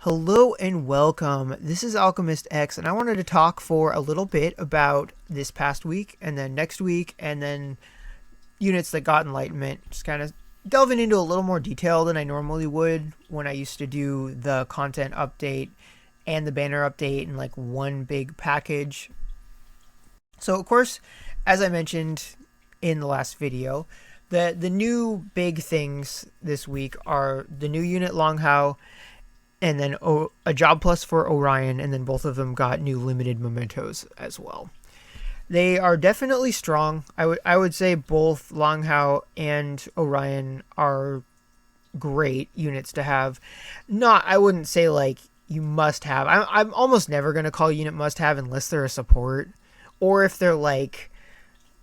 Hello and welcome. This is Alchemistexe, and I wanted to talk for a little bit about this past week, and then next week, and then units that got enlightenment. Just kind of delving into a little more detail than I normally would when I used to do the content update and the banner update in like one big package. So, of course, as I mentioned in the last video, the new big things this week are the new unit Longhao and then a job plus for Orion, and then both of them got new limited mementos as well. They are definitely strong. I would say both Longhao and Orion are great units to have. I wouldn't say like you must have. I'm almost never going to call unit must have unless they're a support, or if they're like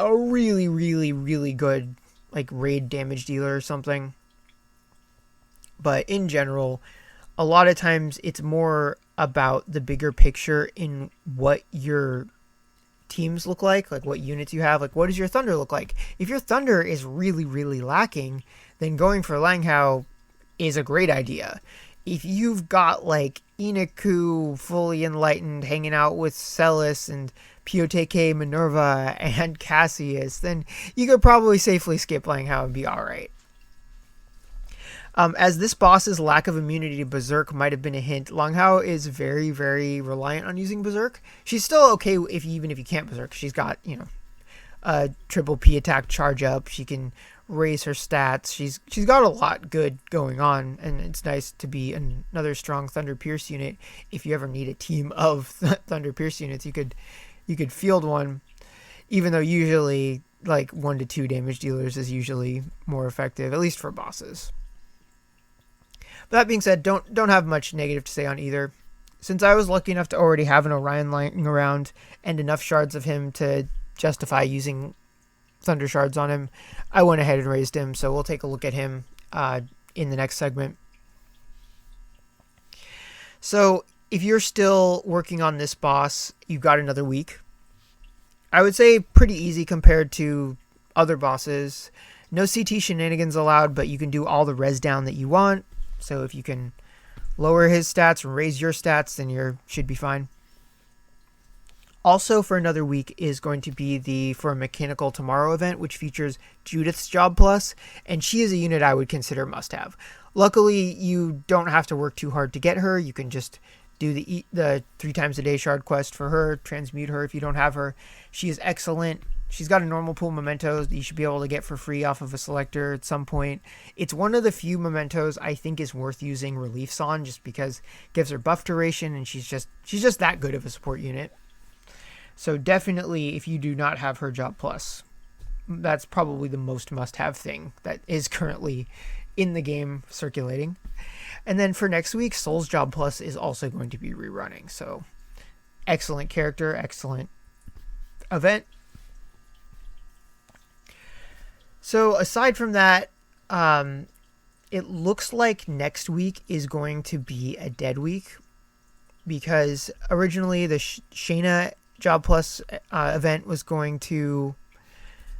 a really, really, really good like raid damage dealer or something. But in general, a lot of times it's more about the bigger picture in what your teams look like what units you have, like what does your Thunder look like. If your Thunder is really, really lacking, then going for Langhao is a great idea. If you've got like Inaku fully enlightened hanging out with Celis and Pioteke, Minerva, and Cassius, then you could probably safely skip Langhao and be alright. As this boss's lack of immunity to Berserk might have been a hint, Longhao is very, very reliant on using Berserk. She's still okay even if you can't Berserk. She's got, a triple P attack charge up. She can raise her stats. She's got a lot good going on, and it's nice to be another strong Thunder Pierce unit. If you ever need a team of Thunder Pierce units, you could field one, even though usually like 1 to 2 damage dealers is usually more effective, at least for bosses. That being said, don't have much negative to say on either. Since I was lucky enough to already have an Orion lying around and enough shards of him to justify using Thunder Shards on him, I went ahead and raised him, so we'll take a look at him in the next segment. So, if you're still working on this boss, you've got another week. I would say pretty easy compared to other bosses. No CT shenanigans allowed, but you can do all the res down that you want. So if you can lower his stats and raise your stats, then you should be fine. Also for another week is going to be for a Mechanical Tomorrow event, which features Judith's Job Plus, and she is a unit I would consider must-have. Luckily, you don't have to work too hard to get her. You can just do the 3 times a day shard quest for her, transmute her if you don't have her. She is excellent. She's got a normal pool mementos that you should be able to get for free off of a selector at some point. It's one of the few mementos I think is worth using reliefs on, just because it gives her buff duration, and she's just that good of a support unit. So definitely, if you do not have her job plus, that's probably the most must-have thing that is currently in the game circulating. And then for next week, Soul's job plus is also going to be rerunning. So excellent character, excellent event. So aside from that, it looks like next week is going to be a dead week, because originally the Shayna Job Plus event was going to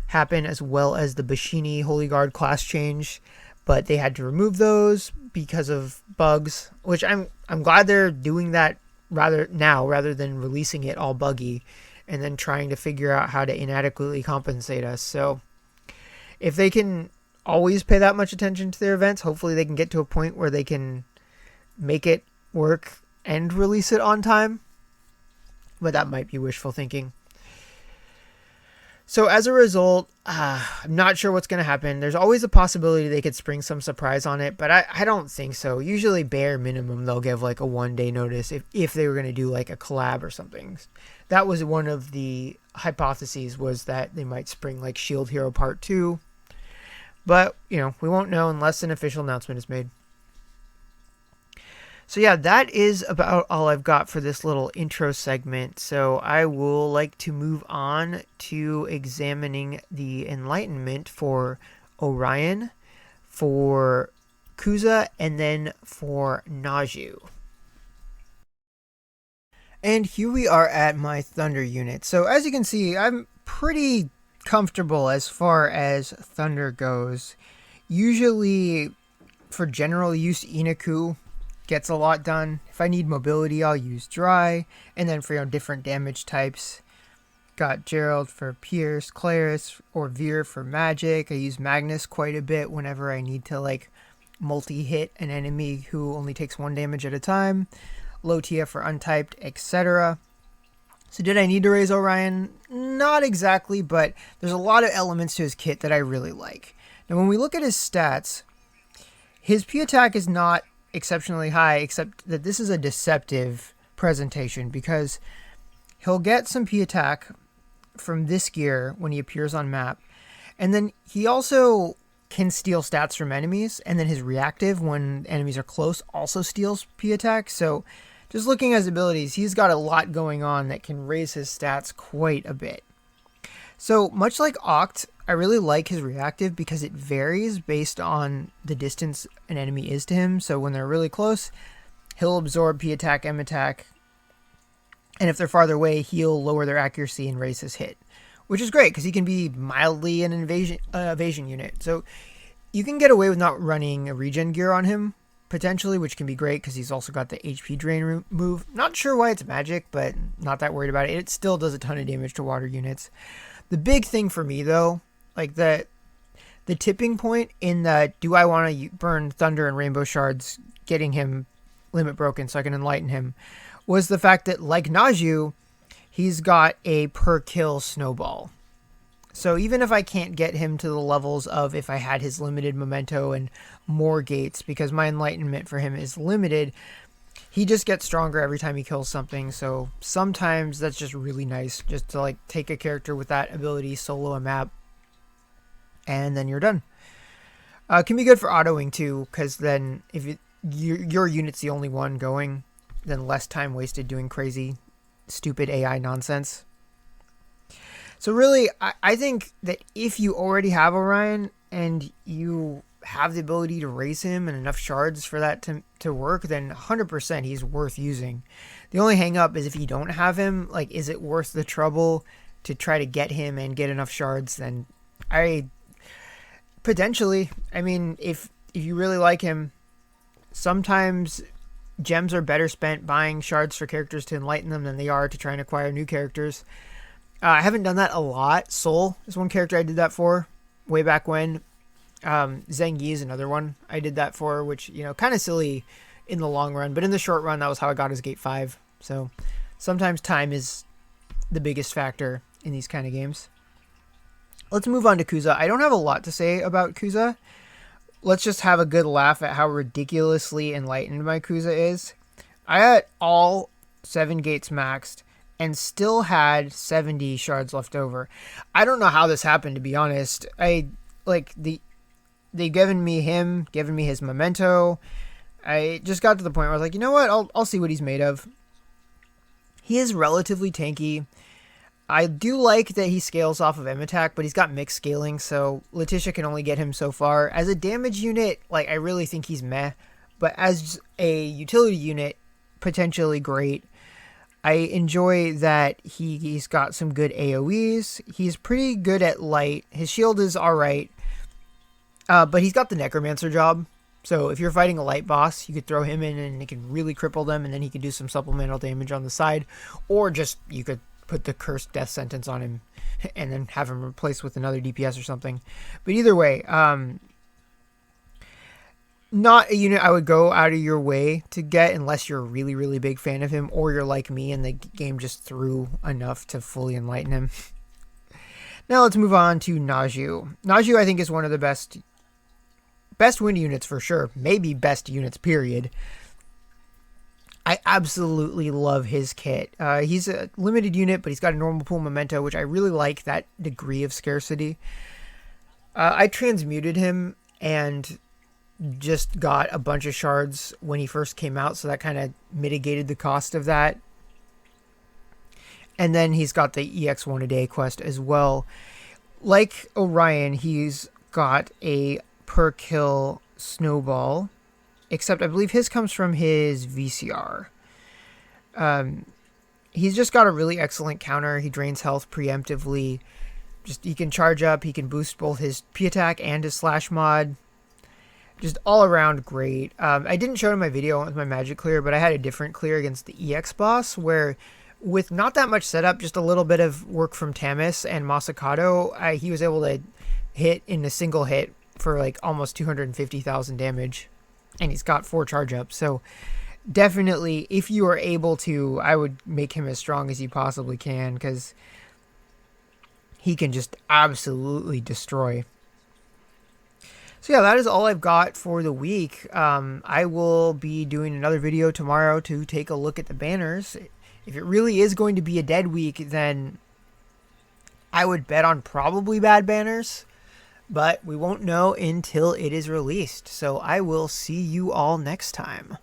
happen, as well as the Bashini Holy Guard class change, but they had to remove those because of bugs, which I'm glad they're doing that rather than releasing it all buggy and then trying to figure out how to inadequately compensate us. So if they can always pay that much attention to their events, hopefully they can get to a point where they can make it work and release it on time. But that might be wishful thinking. So as a result, I'm not sure what's going to happen. There's always a possibility they could spring some surprise on it, but I don't think so. Usually bare minimum, they'll give like a 1-day notice if they were going to do like a collab or something. That was one of the hypotheses, was that they might spring like Shield Hero Part 2. But, we won't know unless an official announcement is made. So yeah, that is about all I've got for this little intro segment. So I will like to move on to examining the enlightenment for Orion, for Kuza, and then for Naju. And here we are at my Thunder unit. So as you can see, I'm pretty comfortable as far as Thunder goes. Usually for general use Inaku gets a lot done. If I need mobility, I'll use Dry. And then for different damage types, got Gerald for Pierce, Claris, or Veer for Magic. I use Magnus quite a bit whenever I need to like multi-hit an enemy who only takes 1 damage at a time. Lotia for Untyped, etc. So did I need to raise Orion? Not exactly, but there's a lot of elements to his kit that I really like. Now when we look at his stats, his P attack is not exceptionally high, except that this is a deceptive presentation because he'll get some P attack from this gear when he appears on map, and then he also can steal stats from enemies, and then his reactive when enemies are close also steals P attack. So just looking at his abilities, he's got a lot going on that can raise his stats quite a bit. So much like Oct, I really like his reactive because it varies based on the distance an enemy is to him. So when they're really close, he'll absorb P attack, M attack, and if they're farther away, he'll lower their accuracy and raise his hit, which is great because he can be mildly an evasion unit. So you can get away with not running a regen gear on him, potentially, which can be great because he's also got the HP drain move. Not sure why it's magic, but not that worried about it. It still does a ton of damage to water units. The big thing for me, though, like the tipping point in that, do I want to burn Thunder and Rainbow Shards, getting him limit broken so I can enlighten him, was the fact that, like Naju, he's got a per kill snowball. So even if I can't get him to the levels of if I had his limited memento and more gates, because my enlightenment for him is limited, he just gets stronger every time he kills something. So sometimes that's just really nice, just to like take a character with that ability, solo a map, and then you're done. Can be good for autoing too, because then if your unit's the only one going, then less time wasted doing crazy, stupid AI nonsense. So really, I think that if you already have Orion and you have the ability to raise him and enough shards for that to work, then 100% he's worth using. The only hang up is if you don't have him, like, is it worth the trouble to try to get him and get enough shards? Then potentially, I mean, if you really like him, sometimes gems are better spent buying shards for characters to enlighten them than they are to try and acquire new characters. I haven't done that a lot. Soul is one character I did that for way back when. Zheng Yi is another one I did that for, which, you know, kind of silly in the long run, but in the short run, that was how I got his Gate 5. So sometimes time is the biggest factor in these kind of games. Let's move on to Kuza. I don't have a lot to say about Kuza. Let's just have a good laugh at how ridiculously enlightened my Kuza is. I had all 7 gates maxed and still had 70 shards left over. I don't know how this happened, to be honest. They've given me his memento. I just got to the point where I was like, you know what? I'll see what he's made of. He is relatively tanky. I do like that he scales off of M attack, but he's got mixed scaling, so Letitia can only get him so far. As a damage unit, like, I really think he's meh, but as a utility unit, potentially great. I enjoy that he's got some good AoEs. He's pretty good at light. His shield is alright, but he's got the Necromancer job. So if you're fighting a light boss, you could throw him in and it can really cripple them, and then he can do some supplemental damage on the side. Or just, you could put the cursed death sentence on him and then have him replaced with another DPS or something. But either way, not a unit I would go out of your way to get unless you're a really, really big fan of him, or you're like me and the game just threw enough to fully enlighten him. Now let's move on to Naju. Naju, I think, is one of the best wind units for sure. Maybe best units, period. I absolutely love his kit. He's a limited unit, but he's got a normal pool memento, which I really like that degree of scarcity. I transmuted him and just got a bunch of shards when he first came out, so that kind of mitigated the cost of that. And then he's got the EX1 a day quest as well. Like Orion, he's got a per kill snowball, except I believe his comes from his VCR. He's just got a really excellent counter. He drains health preemptively. He can charge up. He can boost both his P attack and his slash mod. just all around great. I didn't show it in my video with my magic clear, but I had a different clear against the EX boss where with not that much setup, just a little bit of work from Tamis and Masakado, he was able to hit in a single hit for like almost 250,000 damage. And he's got 4 charge ups. So definitely, if you are able to, I would make him as strong as you possibly can because he can just absolutely destroy. So yeah, that is all I've got for the week. I will be doing another video tomorrow to take a look at the banners. If it really is going to be a dead week, then I would bet on probably bad banners. But we won't know until it is released. So I will see you all next time.